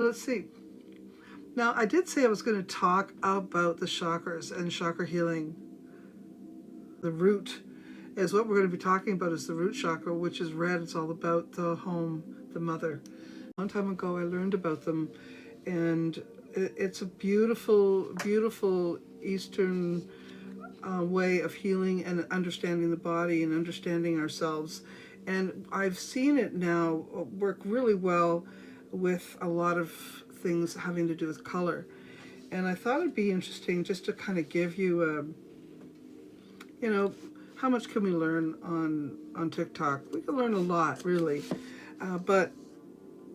Let's see. Now, I did say I was going to talk about the chakras and chakra healing. The root is what we're going to be talking about, is the root chakra, which is red. It's all about the home, the mother. A long time ago, I learned about them, and it's a beautiful, beautiful Eastern way of healing and understanding the body and understanding ourselves. And I've seen it now work really well with a lot of things having to do with color. And I thought it'd be interesting just to kind of give you a, how much can we learn on TikTok? We can learn a lot, really. But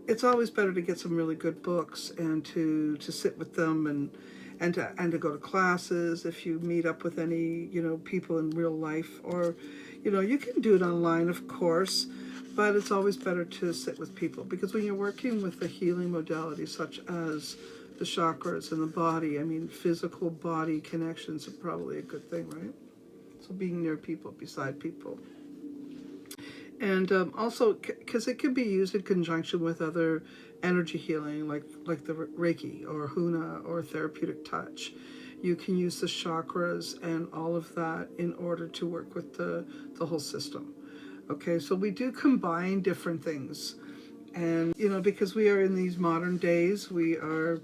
it's always better to get some really good books and to sit with them and to go to classes if you meet up with any, people in real life. Or, you can do it online, of course, but it's always better to sit with people, because when you're working with the healing modalities such as the chakras and the body, I mean, physical body connections are probably a good thing, right? So being near people, beside people. And also, because it can be used in conjunction with other energy healing, like the Reiki or Huna or therapeutic touch. You can use the chakras and all of that in order to work with the whole system. Okay, so we do combine different things. And, because we are in these modern days, we are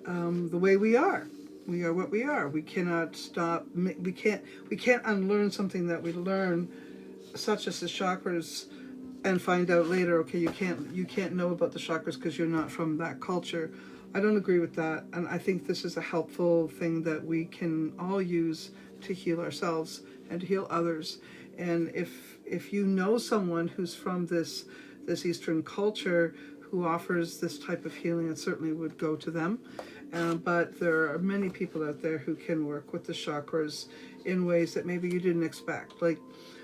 the way we are. We are what we are. We cannot stop. We can't unlearn something that we learn, such as the chakras, and find out later, okay, you can't know about the chakras because you're not from that culture. I don't agree with that, and I think this is a helpful thing that we can all use to heal ourselves and to heal others. And if you know someone who's from this Eastern culture who offers this type of healing, I certainly would go to them. But there are many people out there who can work with the chakras in ways that maybe you didn't expect. Like,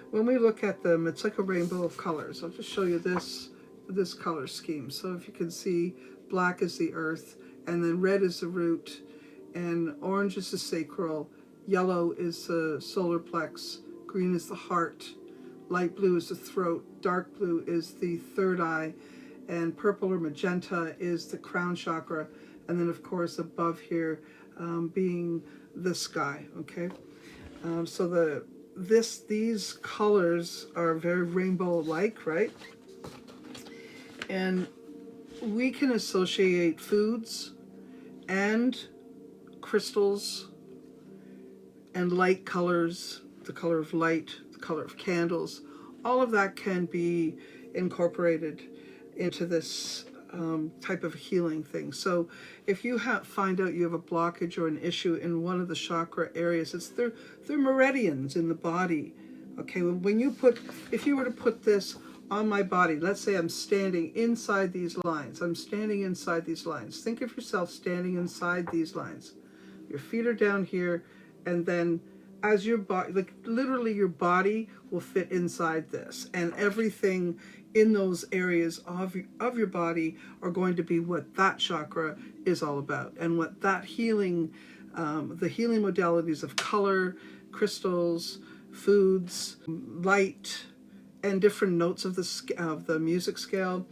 when we look at them, it's like a rainbow of colors. I'll just show you this color scheme. So if you can see, black is the earth, and then red is the root, and orange is the sacral, yellow is the solar plex, green is the heart, light blue is the throat, dark blue is the third eye, and purple or magenta is the crown chakra, and then of course above here being the sky. Okay, so these colors are very rainbow-like, right? And we can associate foods and crystals and light colors, the color of light, the color of candles. All of that can be incorporated into this type of healing thing. So if you find out you have a blockage or an issue in one of the chakra areas, they're meridians in the body. Okay, if you were to put this on my body, let's say I'm standing inside these lines. Think of yourself standing inside these lines. Your feet are down here, and then as your body, like literally your body will fit inside this, and everything in those areas of your body are going to be what that chakra is all about, and what that healing, the healing modalities of color, crystals, foods, light, and different notes of the music scale.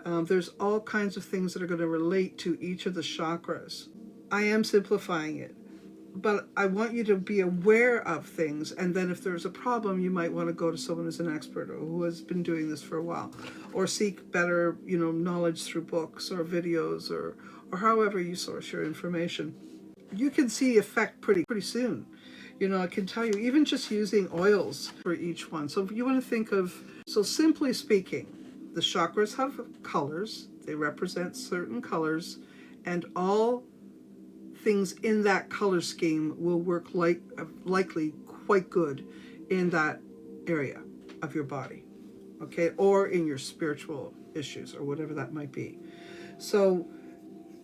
There's all kinds of things that are going to relate to each of the chakras. I am simplifying it, but I want you to be aware of things, and then if there's a problem, you might want to go to someone who's an expert or who has been doing this for a while, or seek better, knowledge through books or videos or however you source your information. You can see effect pretty soon. I can tell you, even just using oils for each one. So if you want to think of, so simply speaking, the chakras have colors. They represent certain colors, and all things in that color scheme will work likely quite good in that area of your body, okay, or in your spiritual issues or whatever that might be. So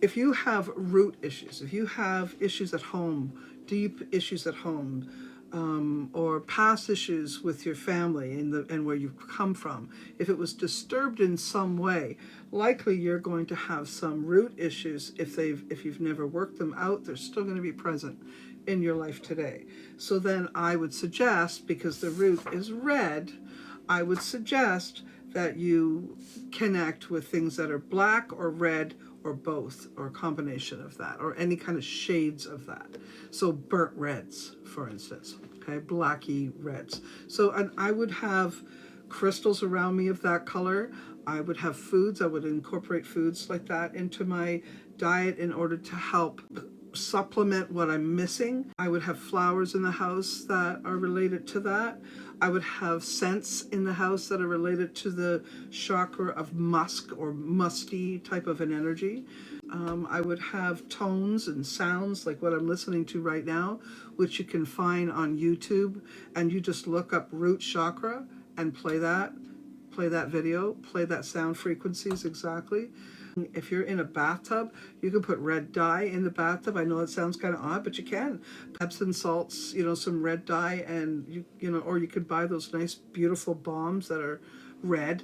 if you have root issues, if you have issues at home, deep issues at home, or past issues with your family and where you've come from, if it was disturbed in some way, likely you're going to have some root issues. If you've never worked them out, they're still going to be present in your life today. So then I would suggest, because the root is red, I would suggest that you connect with things that are black or red or both, or a combination of that, or any kind of shades of that. So burnt reds, for instance, okay, blacky reds. So and I would have crystals around me of that color. I would have foods, I would incorporate foods like that into my diet in order to help supplement what I'm missing. I would have flowers in the house that are related to that. I would have scents in the house that are related to the chakra of musk or musty type of an energy. I would have tones and sounds like what I'm listening to right now, which you can find on YouTube, and you just look up root chakra and play that video, play that sound frequencies exactly. If you're in a bathtub, you can put red dye in the bathtub. I know it sounds kind of odd, but you can. Epsom salts, some red dye, and or you could buy those nice, beautiful balms that are red,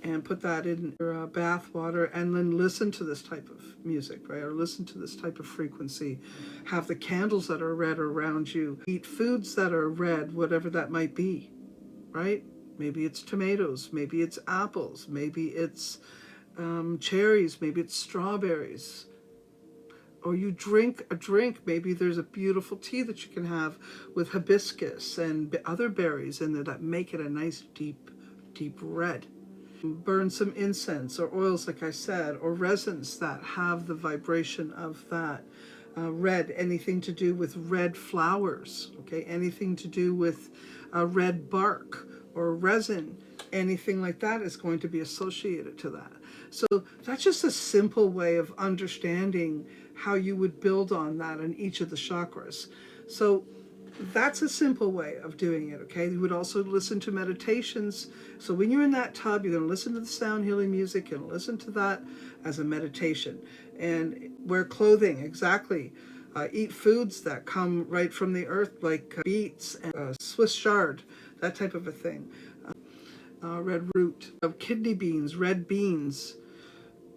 and put that in your bath water, and then listen to this type of music, right? Or listen to this type of frequency. Have the candles that are red around you. Eat foods that are red, whatever that might be, right? Maybe it's tomatoes, maybe it's apples, maybe it's cherries, maybe it's strawberries. Or you drink a drink, maybe there's a beautiful tea that you can have with hibiscus and other berries in there that make it a nice deep, deep red. Burn some incense or oils, like I said, or resins that have the vibration of that. Red, anything to do with red flowers, okay? Anything to do with red bark or resin, anything like that is going to be associated to that. So that's just a simple way of understanding how you would build on that in each of the chakras. So that's a simple way of doing it, okay? You would also listen to meditations. So when you're in that tub, you're going to listen to the sound healing music and listen to that as a meditation. And wear clothing, exactly. Eat foods that come right from the earth, like beets and Swiss chard, that type of a thing. Red root of kidney beans, red beans.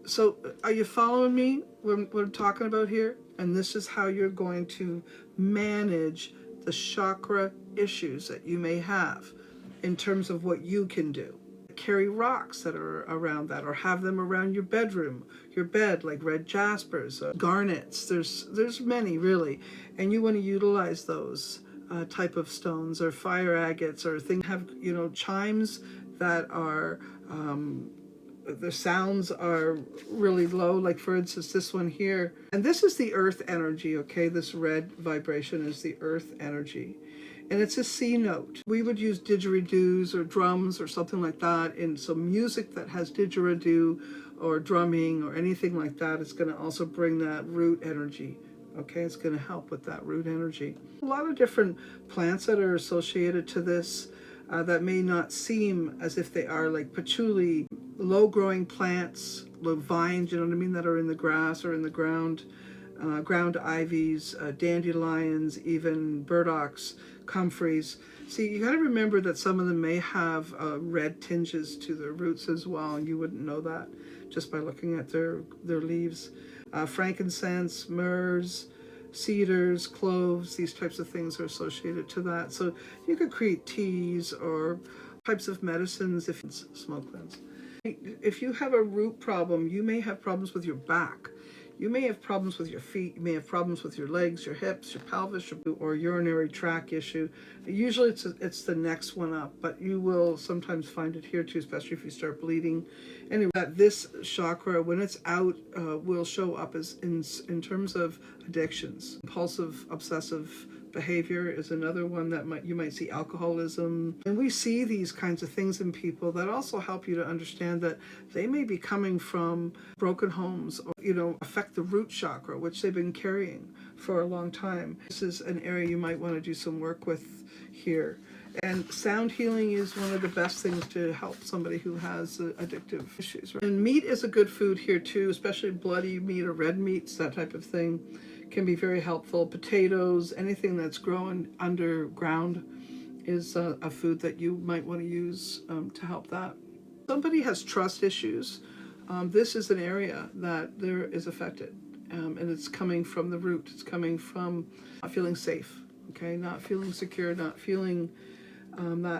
So are you following me what I'm talking about here? And this is how you're going to manage the chakra issues that you may have in terms of what you can do. Carry rocks that are around that, or have them around your bedroom, your bed, like red jaspers, garnets. There's many really, and you want to utilize those type of stones, or fire agates, or things have chimes that are the sounds are really low, like for instance this one here, and this is the earth energy, okay? This red vibration is the earth energy, and it's a C note. We would use didgeridoos or drums or something like that, and so music that has didgeridoo or drumming or anything like that is going to also bring that root energy. Okay, it's going to help with that root energy. A lot of different plants that are associated to this that may not seem as if they are, like patchouli, low-growing plants, low vines, you know what I mean, that are in the grass or in the ground, ground ivies, dandelions, even burdocks, comfreys. See, you got to remember that some of them may have red tinges to their roots as well, and you wouldn't know that just by looking at their leaves. Frankincense, myrrhs, cedars, cloves, these types of things are associated to that. So you could create teas or types of medicines if it's smoke cleanse. If you have a root problem, you may have problems with your back. You may have problems with your feet. You may have problems with your legs, your hips, your pelvis, or urinary tract issue. Usually it's the next one up, but you will sometimes find it here too, especially if you start bleeding. Anyway, this chakra, when it's out, will show up as in terms of addictions. Compulsive, obsessive behavior is another one that you might see. Alcoholism, and we see these kinds of things in people that also help you to understand that they may be coming from broken homes, or affect the root chakra, which they've been carrying for a long time. This is an area you might want to do some work with here. And sound healing is one of the best things to help somebody who has addictive issues. Right? And meat is a good food here too, especially bloody meat or red meats, that type of thing can be very helpful. Potatoes, anything that's growing underground is a food that you might want to use to help that. Somebody has trust issues. This is an area that there is affected, and it's coming from the root. It's coming from not feeling safe, okay? Not feeling secure, not feeling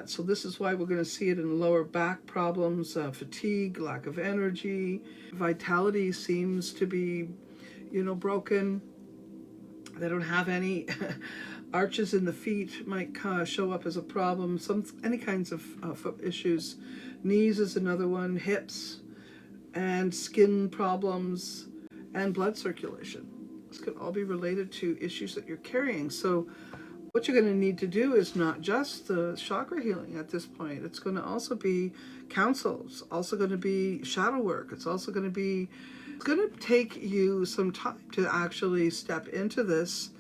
So this is why we're going to see it in lower back problems, fatigue, lack of energy, vitality seems to be, broken. They don't have any arches in the feet might show up as a problem. Any kinds of foot issues. Knees is another one. Hips and skin problems and blood circulation. This could all be related to issues that you're carrying. So what you're going to need to do is not just the chakra healing at this point. It's going to also be counsel. It's also going to be shadow work. It's going to take you some time to actually step into this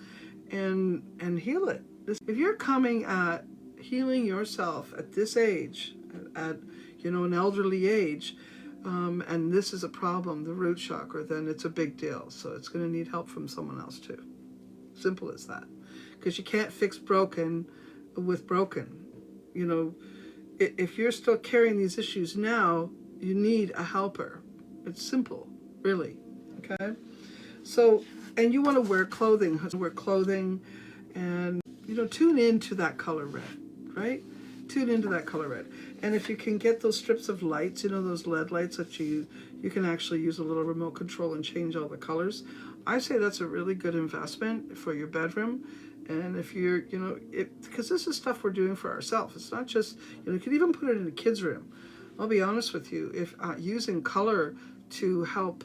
and heal it. If you're coming at healing yourself at this age, at an elderly age, and this is a problem, the root chakra, then it's a big deal. So it's going to need help from someone else too. Simple as that. Because you can't fix broken with broken. If you're still carrying these issues now, you need a helper. It's simple, really. Okay? So, and you want to wear clothing. And, tune into that color red, right? Tune into that color red. And if you can get those strips of lights, those LED lights that you can actually use a little remote control and change all the colors, I say that's a really good investment for your bedroom. And if you're, because this is stuff we're doing for ourselves. It's not just, you could even put it in a kid's room. I'll be honest with you, if using color to help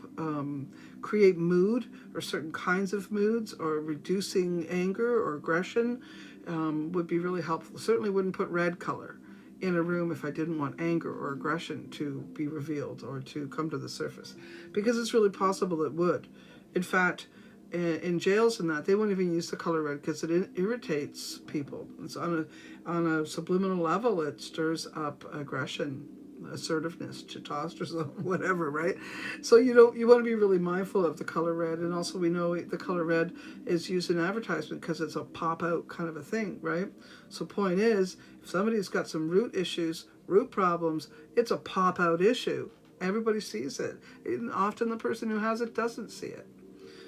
create mood or certain kinds of moods or reducing anger or aggression would be really helpful. Certainly wouldn't put red color in a room if I didn't want anger or aggression to be revealed or to come to the surface, because it's really possible it would. In fact, in jails and that, they won't even use the color red because it irritates people. It's on a subliminal level, it stirs up aggression, assertiveness, testosterone, whatever, right? So you want to be really mindful of the color red. And also we know the color red is used in advertisement because it's a pop out kind of a thing, right? So point is, if somebody's got some root issues, root problems, it's a pop out issue. Everybody sees it. And often the person who has it doesn't see it.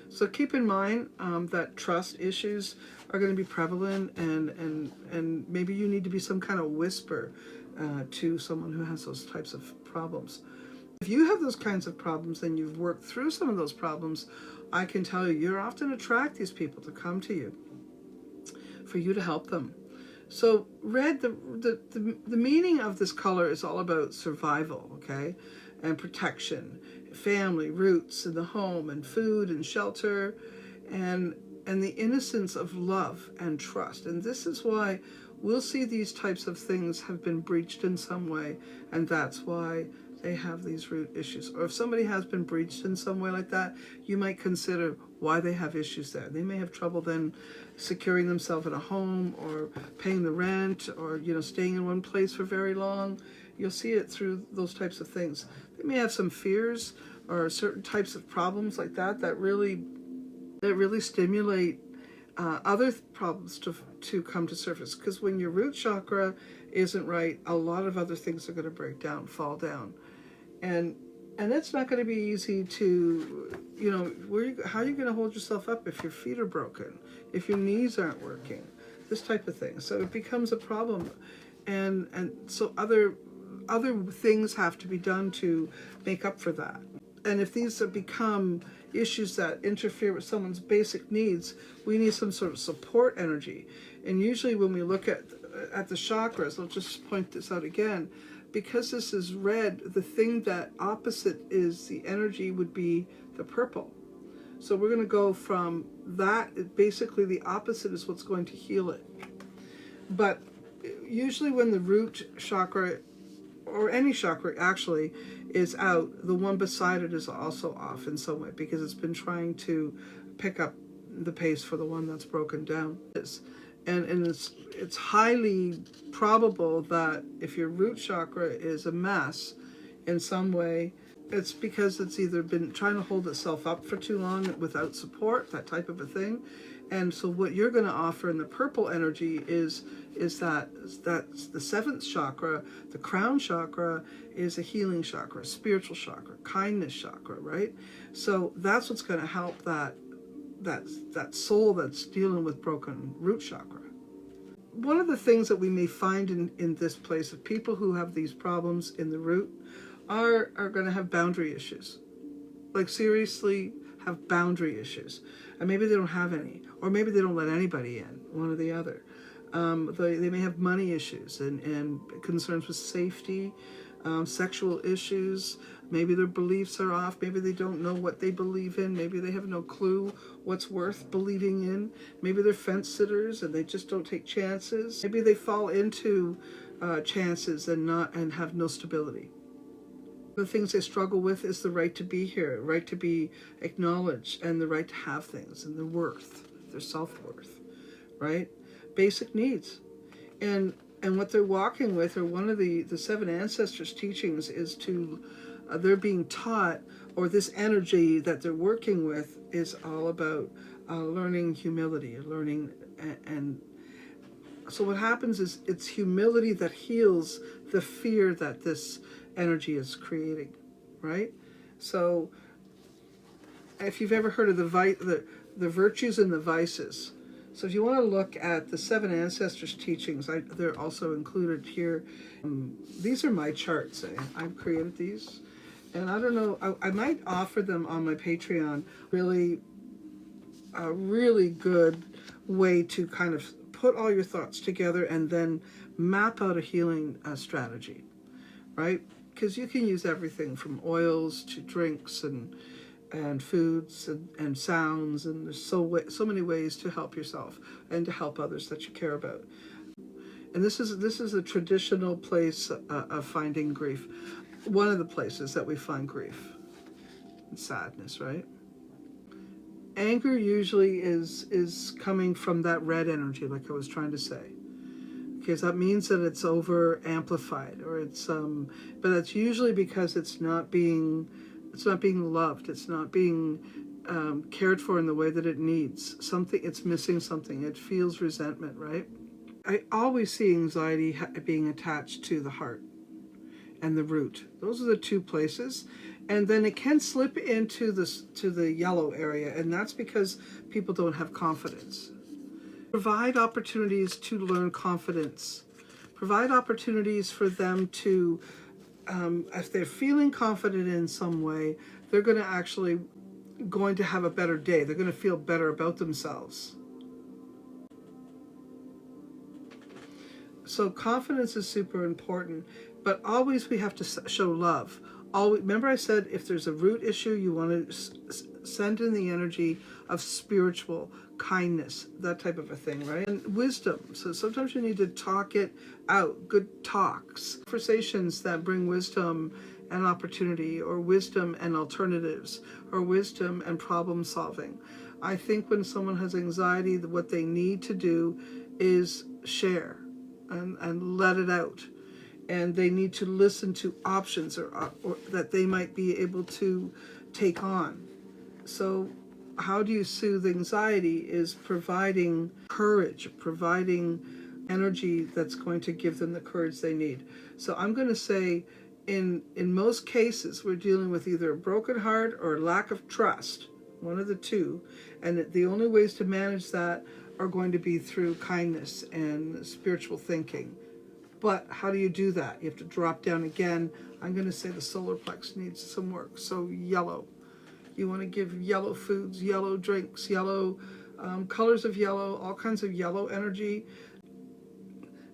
So keep in mind that trust issues are going to be prevalent, and maybe you need to be some kind of whisper to someone who has those types of problems. If you have those kinds of problems and you've worked through some of those problems, I can tell you often attract these people to come to you for you to help them. So red, the meaning of this color is all about survival, okay, and protection, family, roots in the home, and food and shelter, and the innocence of love and trust. And this is why we'll see these types of things have been breached in some way, and that's why they have these root issues. Or if somebody has been breached in some way like that, you might consider why they have issues there. They may have trouble then securing themselves in a home, or paying the rent, or staying in one place for very long. You'll see it through those types of things. They may have some fears or certain types of problems like that really stimulate other problems to come to surface. Because when your root chakra isn't right, a lot of other things are going to break down, fall down, and that's not going to be easy to, how are you going to hold yourself up if your feet are broken, if your knees aren't working, this type of thing. So it becomes a problem, and so other things have to be done to make up for that. And if these have become issues that interfere with someone's basic needs, we need some sort of support energy. And usually when we look at the chakras, I'll just point this out again, because this is red, the thing that opposite is the energy would be the purple. So we're going to go from that, basically the opposite is what's going to heal it. But usually when the root chakra, or any chakra actually, is out, the one beside it is also off in some way, because it's been trying to pick up the pace for the one that's broken down. And it's highly probable that if your root chakra is a mess in some way, it's because it's either been trying to hold itself up for too long without support, that type of a thing. And so what you're going to offer in the purple energy is that the seventh chakra, the crown chakra, is a healing chakra, spiritual chakra, kindness chakra, right? So that's what's going to help that soul that's dealing with broken root chakra. one of the things that we may find in this place of people who have these problems in the root are going to have boundary issues. Like seriously have boundary issues. And maybe they don't have any. Or maybe they don't let anybody in, one or the other. They may have money issues and concerns with safety, sexual issues. Maybe their beliefs are off. Maybe they don't know what they believe in. Maybe they have no clue what's worth believing in. Maybe they're fence sitters and they just don't take chances. Maybe they fall into chances and have no stability. The things they struggle with is the right to be here, right to be acknowledged, and the right to have things, and their worth, their self-worth, right? Basic needs. And what they're walking with, or one of the seven ancestors' teachings is to, they're being taught, or this energy that they're working with is all about learning humility, learning, and so what happens is it's humility that heals the fear that this energy is creating, right? So if you've ever heard of the virtues and the vices, so if you want to look at the seven ancestors teachings, they're also included here. These are my charts. I've created these, and I don't know, I might offer them on my Patreon. Really a really good way to kind of put all your thoughts together and then map out a healing strategy, right? Because you can use everything from oils to drinks and foods and sounds, and there's so many ways to help yourself and to help others that you care about. And this is a traditional place of finding grief. One of the places that we find grief and sadness, right? Anger usually is coming from that red energy, like I was trying to say. Because that means that it's over amplified, or it's but that's usually because it's not being loved, it's not being cared for in the way that it needs. It's missing something. It feels resentment, right? I always see anxiety being attached to the heart and the root. Those are the two places. And then it can slip into the yellow area, and that's because people don't have confidence. Provide opportunities to learn confidence. Provide opportunities for them to, if they're feeling confident in some way, they're going to have a better day. They're going to feel better about themselves. So confidence is super important, but always we have to show love. Remember I said if there's a root issue, you want to send in the energy of spiritual kindness, that type of a thing, right? And wisdom. So sometimes you need to talk it out, good talks, conversations that bring wisdom and opportunity, or wisdom and alternatives, or wisdom and problem solving. I think when someone has anxiety, what they need to do is share and let it out. And they need to listen to options or that they might be able to take on. So how do you soothe anxiety is providing courage, providing energy that's going to give them the courage they need. So I'm going to say in most cases, we're dealing with either a broken heart or lack of trust, one of the two. And the only ways to manage that are going to be through kindness and spiritual thinking. But how do you do that? You have to drop down again. I'm going to say the solar plex needs some work. So yellow. You want to give yellow foods, yellow drinks, yellow colors of yellow, all kinds of yellow energy.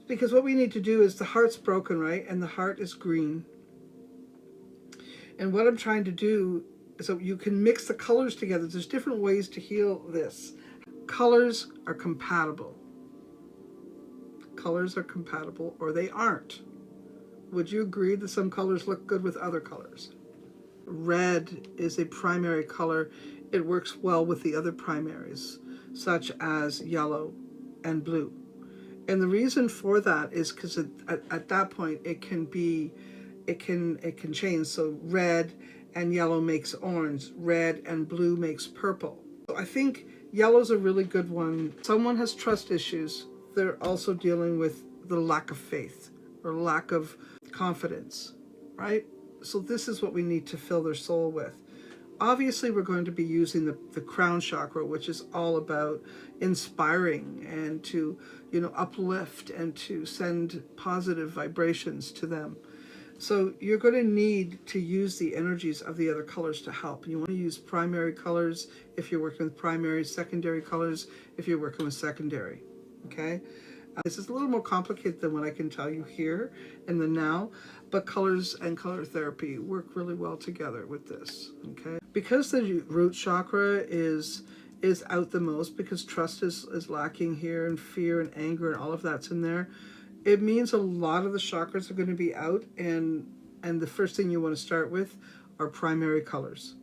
Because what we need to do is the heart's broken, right? And the heart is green. And what I'm trying to do, so you can mix the colors together. There's different ways to heal this. Colors are compatible. Colors are compatible, or they aren't. Would you agree that some colors look good with other colors? Red is a primary color. It works well with the other primaries, such as yellow and blue. And the reason for that is because at that point it can change. So red and yellow makes orange, red and blue makes purple. So I think yellow's a really good one. Someone has trust issues. They're also dealing with the lack of faith or lack of confidence, right? So this is what we need to fill their soul with. obviously we're going to be using the crown chakra, which is all about inspiring and to, uplift and to send positive vibrations to them. So you're going to need to use the energies of the other colors to help. You want to use primary colors if you're working with primary, secondary colors if you're working with secondary. Okay? This is a little more complicated than what I can tell you here in the now, but colors and color therapy work really well together with this. Okay? Because the root chakra is out the most, because trust is lacking here, and fear and anger and all of that's in there, it means a lot of the chakras are going to be out, and the first thing you want to start with are primary colors.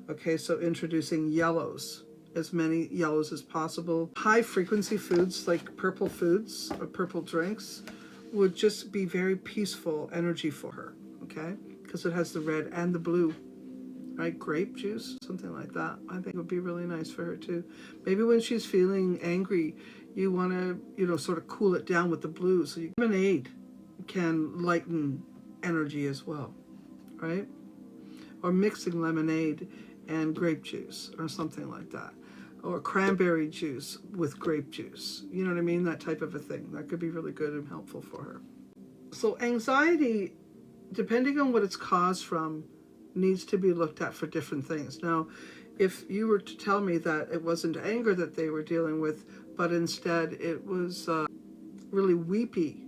Okay, so introducing yellows, as many yellows as possible. High frequency foods like purple foods or purple drinks would just be very peaceful energy for her, okay? Because it has the red and the blue, right? Grape juice, something like that. I think would be really nice for her too. Maybe when she's feeling angry, you want to, sort of cool it down with the blue. So lemonade can lighten energy as well, right? Or mixing lemonade and grape juice or something like that. Or cranberry juice with grape juice. You know what I mean? That type of a thing. That could be really good and helpful for her. So anxiety, depending on what it's caused from, needs to be looked at for different things. Now, if you were to tell me that it wasn't anger that they were dealing with, but instead it was really weepy,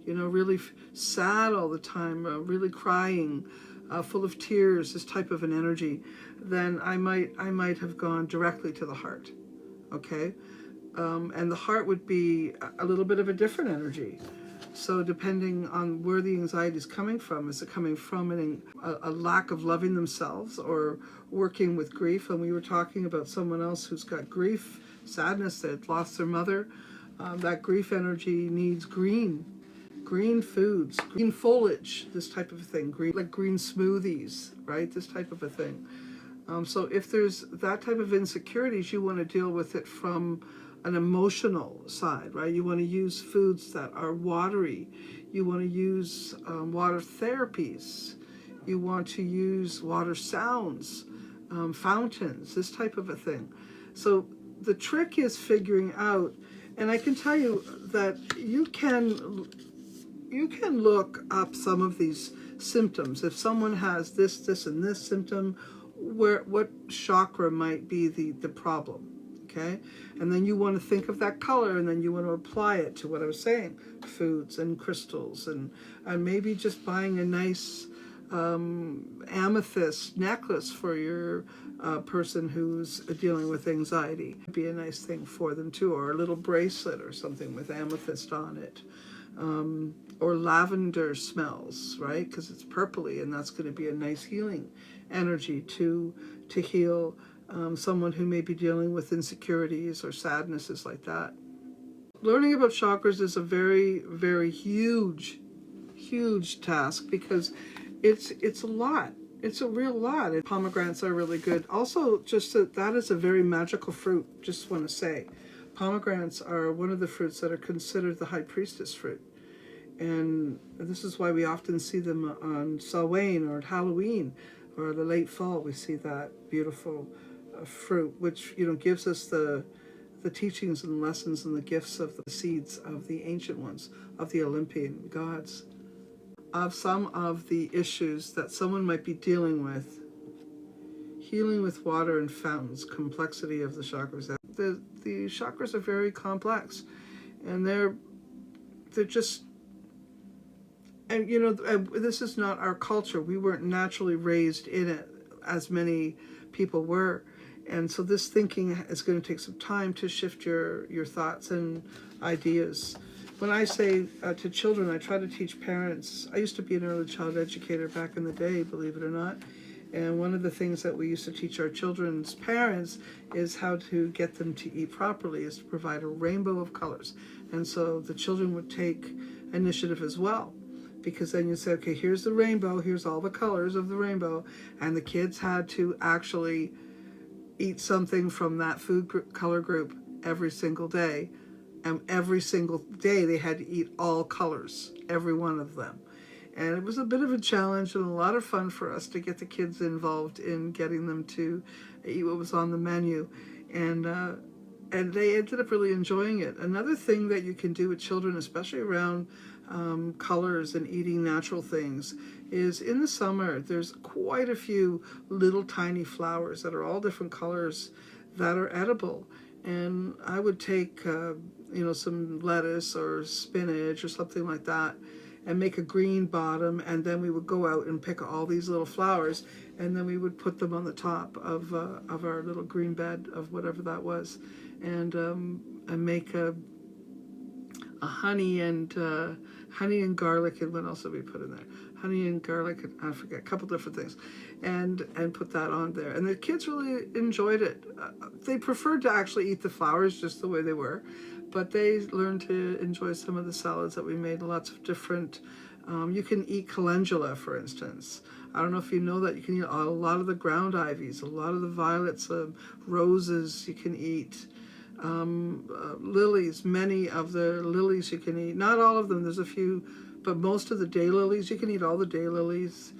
really sad all the time, really crying, full of tears, this type of an energy, then I might have gone directly to the heart, okay? And the heart would be a little bit of a different energy. So depending on where the anxiety is coming from, is it coming from a lack of loving themselves or working with grief? And we were talking about someone else who's got grief, sadness, that lost their mother. That grief energy needs green foods, green foliage, this type of thing, like green smoothies, right? This type of a thing. So if there's that type of insecurities, you want to deal with it from an emotional side, right? You want to use foods that are watery. You want to use water therapies. You want to use water sounds, fountains, this type of a thing. So the trick is figuring out, and I can tell you that you can look up some of these symptoms. If someone has this, and this symptom, what chakra might be the problem. Okay, and then you want to think of that color, and then you want to apply it to what I was saying, foods and crystals, and maybe just buying a nice amethyst necklace for your person who's dealing with anxiety. It'd be a nice thing for them too, or a little bracelet or something with amethyst on it, or lavender smells, right? Because it's purpley, and that's going to be a nice healing energy to heal someone who may be dealing with insecurities or sadnesses like that. Learning about chakras is a very, very huge task, because it's a lot. It's a real lot. And pomegranates are really good. Also, just that is a very magical fruit, just want to say. Pomegranates are one of the fruits that are considered the high priestess fruit. And this is why we often see them on Samhain or at Halloween or the late fall. We see that beautiful fruit, which gives us the teachings and lessons and the gifts of the seeds of the ancient ones, of the Olympian gods, of some of the issues that someone might be dealing with. Healing with water and fountains, complexity of the chakras. The chakras are very complex, and they're just, and this is not our culture. We weren't naturally raised in it as many people were. And so this thinking is going to take some time to shift your thoughts and ideas. When I say to children, I try to teach parents. I used to be an early child educator back in the day, believe it or not. And one of the things that we used to teach our children's parents is how to get them to eat properly, is to provide a rainbow of colors. And so the children would take initiative as well. Because then you say, okay, here's the rainbow, here's all the colors of the rainbow. And the kids had to actually eat something from that color group every single day. And every single day they had to eat all colors, every one of them. And it was a bit of a challenge and a lot of fun for us to get the kids involved in getting them to eat what was on the menu. And they ended up really enjoying it. Another thing that you can do with children, especially around colors and eating natural things, is in the summer there's quite a few little tiny flowers that are all different colors that are edible. And I would take some lettuce or spinach or something like that and make a green bottom, and then we would go out and pick all these little flowers, and then we would put them on the top of our little green bed of whatever that was, and make a honey and garlic, and what else did we put in there? Honey and garlic, and I forget, a couple different things, and put that on there. And the kids really enjoyed it. They preferred to actually eat the flowers just the way they were, but they learned to enjoy some of the salads that we made. Lots of different, you can eat calendula, for instance. I don't know if you know that. You can eat a lot of the ground ivies, a lot of the violets, roses you can eat. Lilies, many of the lilies you can eat. Not all of them, there's a few, but most of the daylilies, you can eat all the daylilies.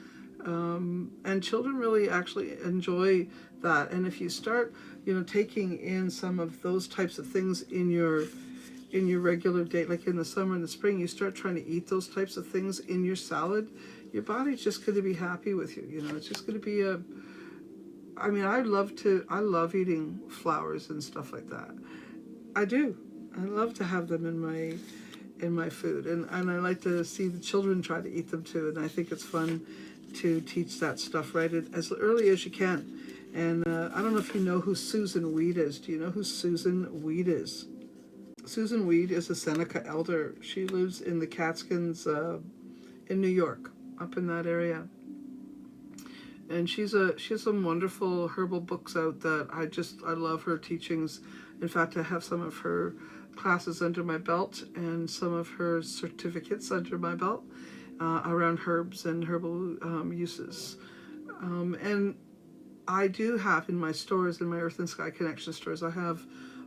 And children really actually enjoy that. And if you start, taking in some of those types of things in your regular day, like in the summer and the spring, you start trying to eat those types of things in your salad, your body's just going to be happy with you. It's just going to be I love eating flowers and stuff like that. I do. I love to have them in my food, and I like to see the children try to eat them too. And I think it's fun to teach that stuff right as early as you can. And I don't know if you know who Susan Weed is. Do you know who Susan Weed is? Susan Weed is a Seneca elder. She lives in the Catskills in New York, up in that area. And she has some wonderful herbal books out that I love her teachings. In fact, I have some of her classes under my belt and some of her certificates under my belt around herbs and herbal uses. And I do have in my stores, in my Earth and Sky Connection stores, I have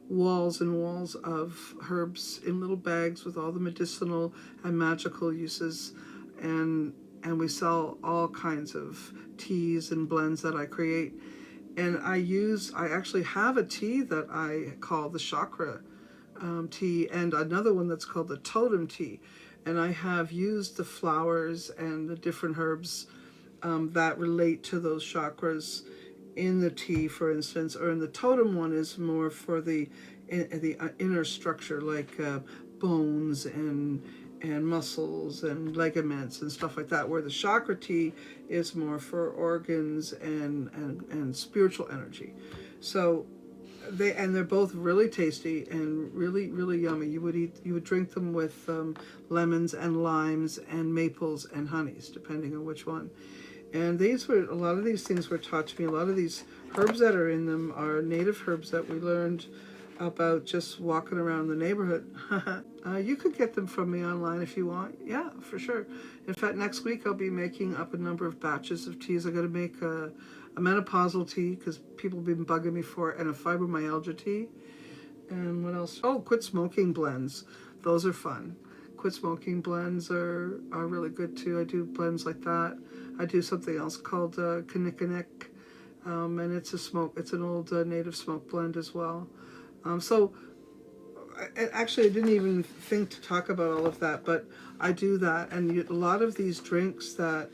walls and walls of herbs in little bags with all the medicinal and magical uses. And we sell all kinds of teas and blends that I create. And I actually have a tea that I call the Chakra tea, and another one that's called the Totem tea. And I have used the flowers and the different herbs that relate to those chakras in the tea, for instance, or in the Totem one is more for the inner structure, like bones and muscles and ligaments and stuff like that, where the chakra tea is more for organs and spiritual energy. So they're both really tasty and really, really yummy. You would drink them with lemons and limes and maples and honeys, depending on which one. And a lot of these things were taught to me. A lot of these herbs that are in them are native herbs that we learned about just walking around the neighborhood. You could get them from me online if you want. Yeah, for sure. In fact, next week I'll be making up a number of batches of teas. I'm going to make a menopausal tea, because people have been bugging me for it, and a fibromyalgia tea. And what else? Oh, quit smoking blends. Those are fun. Quit smoking blends are really good too. I do blends like that. I do something else called Kinnikinnick, and it's an old native smoke blend as well. Actually, I didn't even think to talk about all of that, but I do that. And a lot of these drinks that,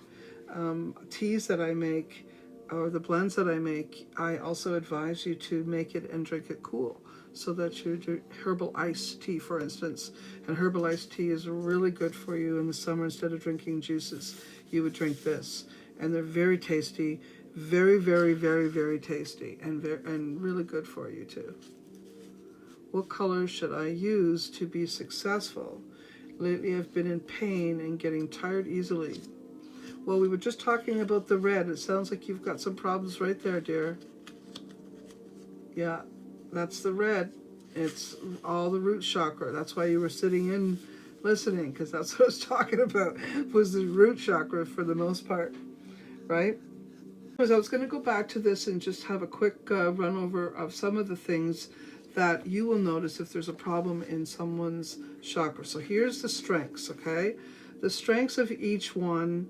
teas that I make, or the blends that I make, I also advise you to make it and drink it cool, so that you do herbal iced tea, for instance. And herbal iced tea is really good for you in the summer. Instead of drinking juices, you would drink this. And they're very tasty, very, very, very, very tasty, and really good for you too. What colors should I use to be successful? Lately I've been in pain and getting tired easily. Well, we were just talking about the red. It sounds like you've got some problems right there, dear. Yeah, that's the red. It's all the root chakra. That's why you were sitting in listening, because that's what I was talking about, was the root chakra for the most part, right? Because I was going to go back to this and just have a quick run over of some of the things that you will notice if there's a problem in someone's chakra. So here's the strengths, okay? The strengths of each one,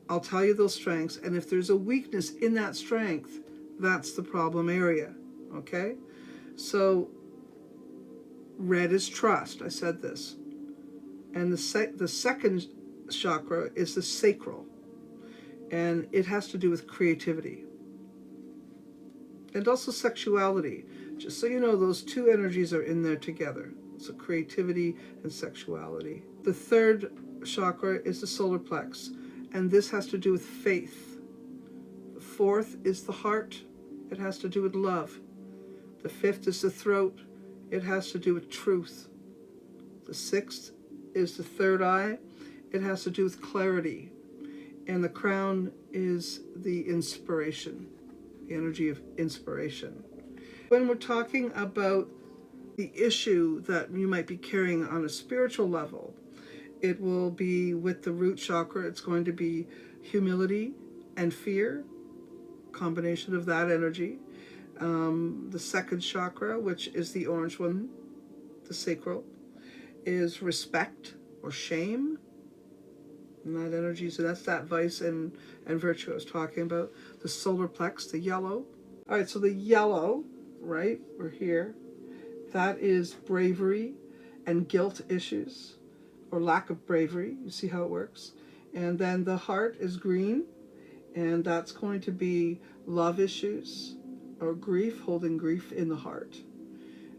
I'll tell you those strengths, and if there's a weakness in that strength, that's the problem area, okay? So red is trust, I said this. And the second chakra is the sacral, and it has to do with creativity and also sexuality. Just so you know, those two energies are in there together. So creativity and sexuality. The third chakra is the solar plex, and this has to do with faith. The fourth is the heart. It has to do with love. The fifth is the throat. It has to do with truth. The sixth is the third eye. It has to do with clarity. And the crown is the inspiration, the energy of inspiration. When we're talking about the issue that you might be carrying on a spiritual level, it will be with the root chakra. It's going to be humility and fear, combination of that energy. The second chakra, which is the orange one, the sacral, is respect or shame. And that energy, so that's that vice and virtue I was talking about. The solar plex, the yellow. All right, so the yellow, right, we're here. That is bravery and guilt issues, or lack of bravery. You see how it works? And then the heart is green, and that's going to be love issues or grief, holding grief in the heart.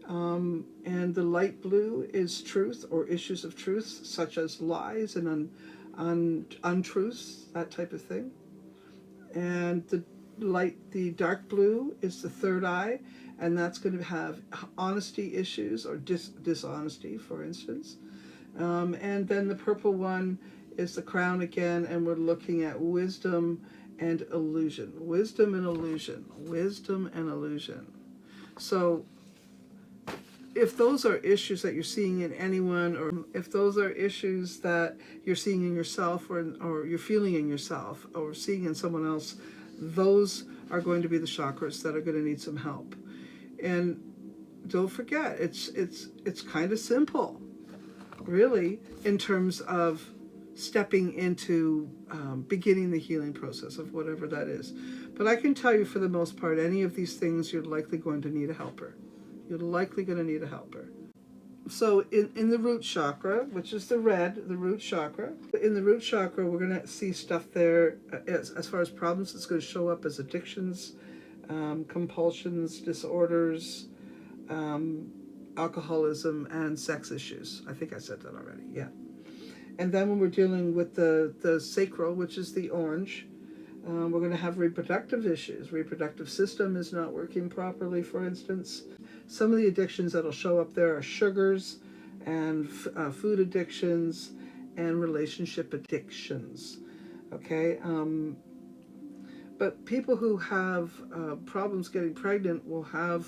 And the light blue is truth or issues of truth, such as lies and untruths, that type of thing. And the dark blue is the third eye, and that's going to have honesty issues or dishonesty, for instance. And then the purple one is the crown again, and we're looking at wisdom and illusion. Wisdom and illusion. Wisdom and illusion. So if those are issues that you're seeing in anyone, or if those are issues that you're seeing in yourself, or you're feeling in yourself, or seeing in someone else, those are going to be the chakras that are going to need some help. And don't forget, it's kind of simple, really, in terms of stepping into beginning the healing process of whatever that is. But I can tell you, for the most part, any of these things, you're likely going to need a helper. You're likely going to need a helper. So in the root chakra, which is the red, the root chakra, in the root chakra, we're going to see stuff there as far as problems. It's going to show up as addictions, compulsions, disorders, alcoholism, and sex issues. I think I said that already, yeah. And then when we're dealing with the sacral, which is the orange, we're going to have reproductive issues. Reproductive system is not working properly, for instance. Some of the addictions that'll show up there are sugars and food addictions and relationship addictions. Okay? But people who have problems getting pregnant will have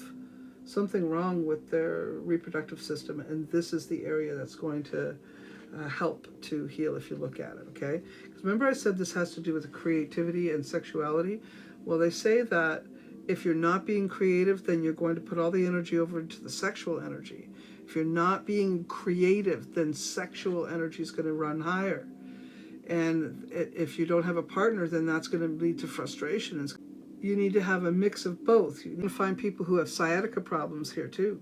something wrong with their reproductive system, and this is the area that's going to help to heal if you look at it, okay? Because remember I said this has to do with creativity and sexuality? Well, they say that if you're not being creative, then you're going to put all the energy over into the sexual energy. If you're not being creative, then sexual energy is going to run higher. And if you don't have a partner, then that's going to lead to frustration. You need to have a mix of both. You can find people who have sciatica problems here too.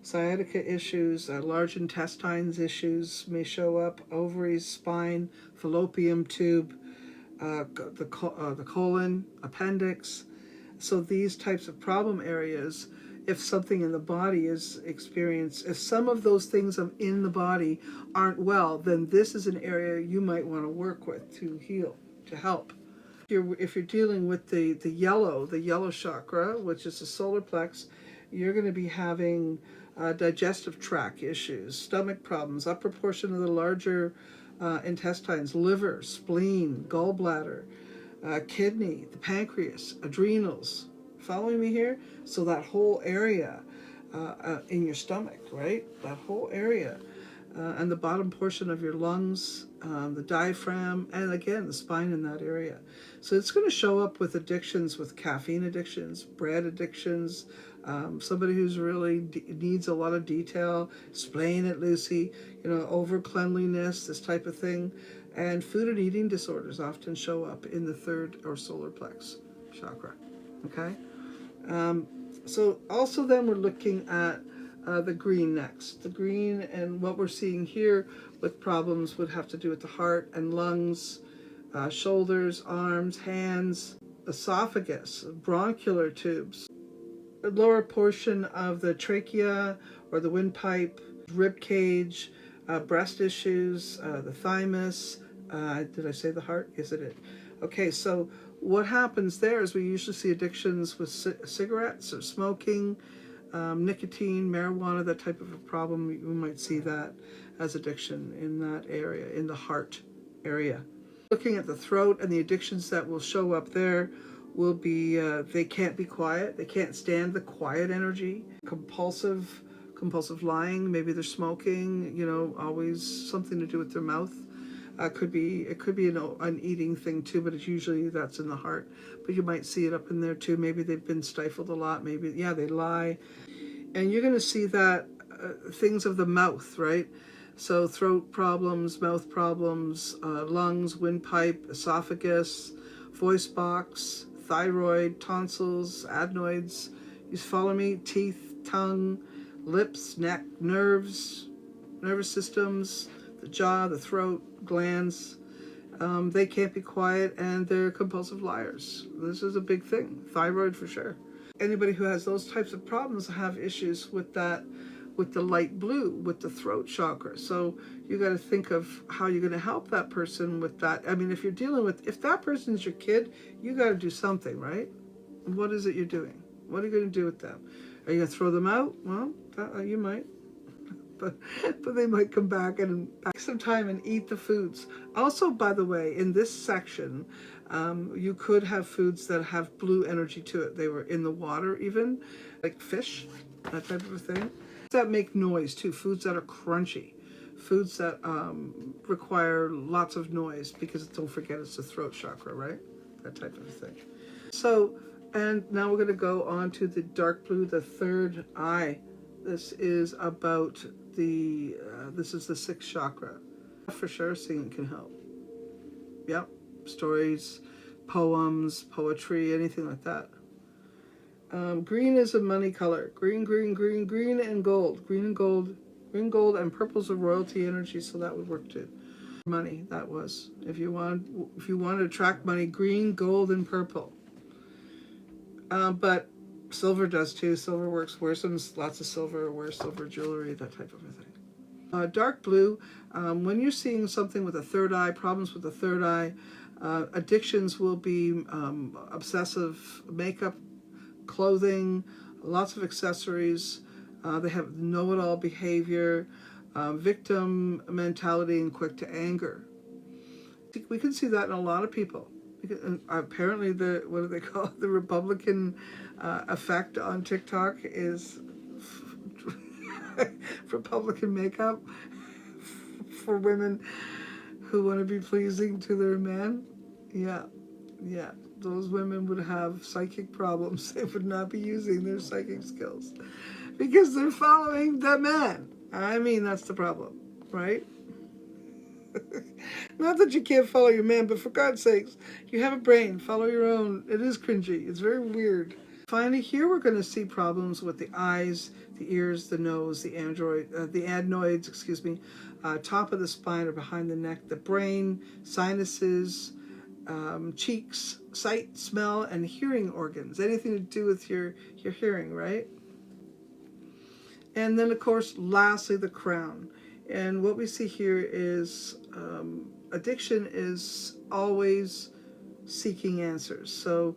Sciatica issues, large intestines issues may show up, ovaries, spine, fallopian tube, the colon, appendix. So these types of problem areas, if something in the body is experienced, if some of those things in the body aren't well, then this is an area you might want to work with to heal, to help. If you're dealing with the yellow chakra, which is the solar plex, you're going to be having digestive tract issues, stomach problems, upper portion of the larger intestines, liver, spleen, gallbladder, kidney, the pancreas, adrenals. Following me here? So that whole area in your stomach, right? That whole area. And the bottom portion of your lungs, the diaphragm, and again, the spine in that area. So it's going to show up with addictions, with caffeine addictions, bread addictions, Somebody who's really needs a lot of detail, explain it, Lucy, over cleanliness, this type of thing. And food and eating disorders often show up in the third or solar plex chakra. Okay? So also then we're looking at the green next. The green, and what we're seeing here with problems would have to do with the heart and lungs, shoulders, arms, hands, esophagus, bronchial tubes, the lower portion of the trachea or the windpipe, rib cage, breast issues, the thymus. Did I say the heart? Yes, it did. Okay, so what happens there is we usually see addictions with cigarettes or smoking, nicotine, marijuana, that type of a problem. We might see that as addiction in that area, in the heart area. Looking at the throat, and the addictions that will show up there will be they can't be quiet. They can't stand the quiet energy. Compulsive lying. Maybe they're smoking. Always something to do with their mouth. It could be an eating thing too, but it's usually that's in the heart. But you might see it up in there too. Maybe they've been stifled a lot. Maybe they lie, and you're going to see that things of the mouth, right? So throat problems, mouth problems, lungs, windpipe, esophagus, voice box, thyroid, tonsils, adenoids. You follow me? Teeth, tongue, lips, neck, nerves, nervous systems, the jaw, the throat, glands. They can't be quiet, and they're compulsive liars. This is a big thing. Thyroid for sure. Anybody who has those types of problems have issues with that, with the light blue, with the throat chakra. So you got to think of how you're going to help that person with that. I mean, if that person's your kid, you got to do something, right? What is it you're doing? What are you going to do with them? Are you going to throw them out? Well, you might. But they might come back and take some time and eat the foods. Also, by the way, in this section, you could have foods that have blue energy to it. They were in the water even, like fish, that type of a thing. That make noise too, foods that are crunchy, foods that require lots of noise, because don't forget it's the throat chakra, right? That type of thing. So, and now we're going to go on to the dark blue, the third eye. This is about this is the sixth chakra. For sure, singing can help. Yep, stories, poems, poetry, anything like that. Green is a money color. Green and gold. Green and gold, and purple's a royalty energy, so that would work too. Money, that was. If you want to attract money, green, gold, and purple. But silver does too. Silver works. Wear lots of silver. Wear silver jewelry, that type of a thing. Dark blue. When you're seeing something with a third eye, problems with the third eye, addictions will be obsessive makeup, clothing, lots of accessories. They have know-it-all behavior, victim mentality, and quick to anger. We can see that in a lot of people. Apparently, what do they call it? The Republican effect on TikTok is Republican makeup for women who want to be pleasing to their men. Yeah. Those women would have psychic problems. They would not be using their psychic skills because they're following the man. I mean, that's the problem, right? Not that you can't follow your man, but for God's sakes, you have a brain. Follow your own. It is cringy. It's very weird. Finally, here we're going to see problems with the eyes, the ears, the nose, the adenoids, top of the spine or behind the neck, the brain, sinuses, cheeks, sight, smell, and hearing organs. Anything to do with your hearing, right? And then, of course, lastly, the crown. And what we see here is addiction is always seeking answers. So,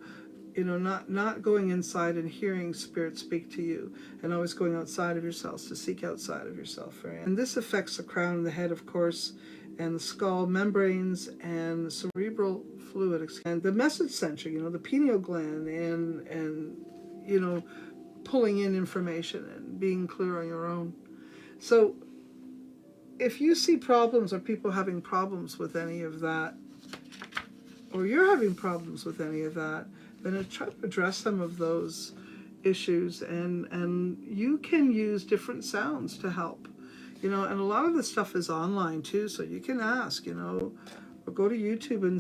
not going inside and hearing spirit speak to you, and always going outside of yourselves to seek outside of yourself. Right? And this affects the crown and the head, of course, and the skull membranes and the cerebral fluid, and the message center, the pineal gland, and pulling in information and being clear on your own. So if you see problems or people having problems with any of that, or you're having problems with any of that, then try to address some of those issues, and you can use different sounds to help, and a lot of this stuff is online too, so you can ask, or go to YouTube and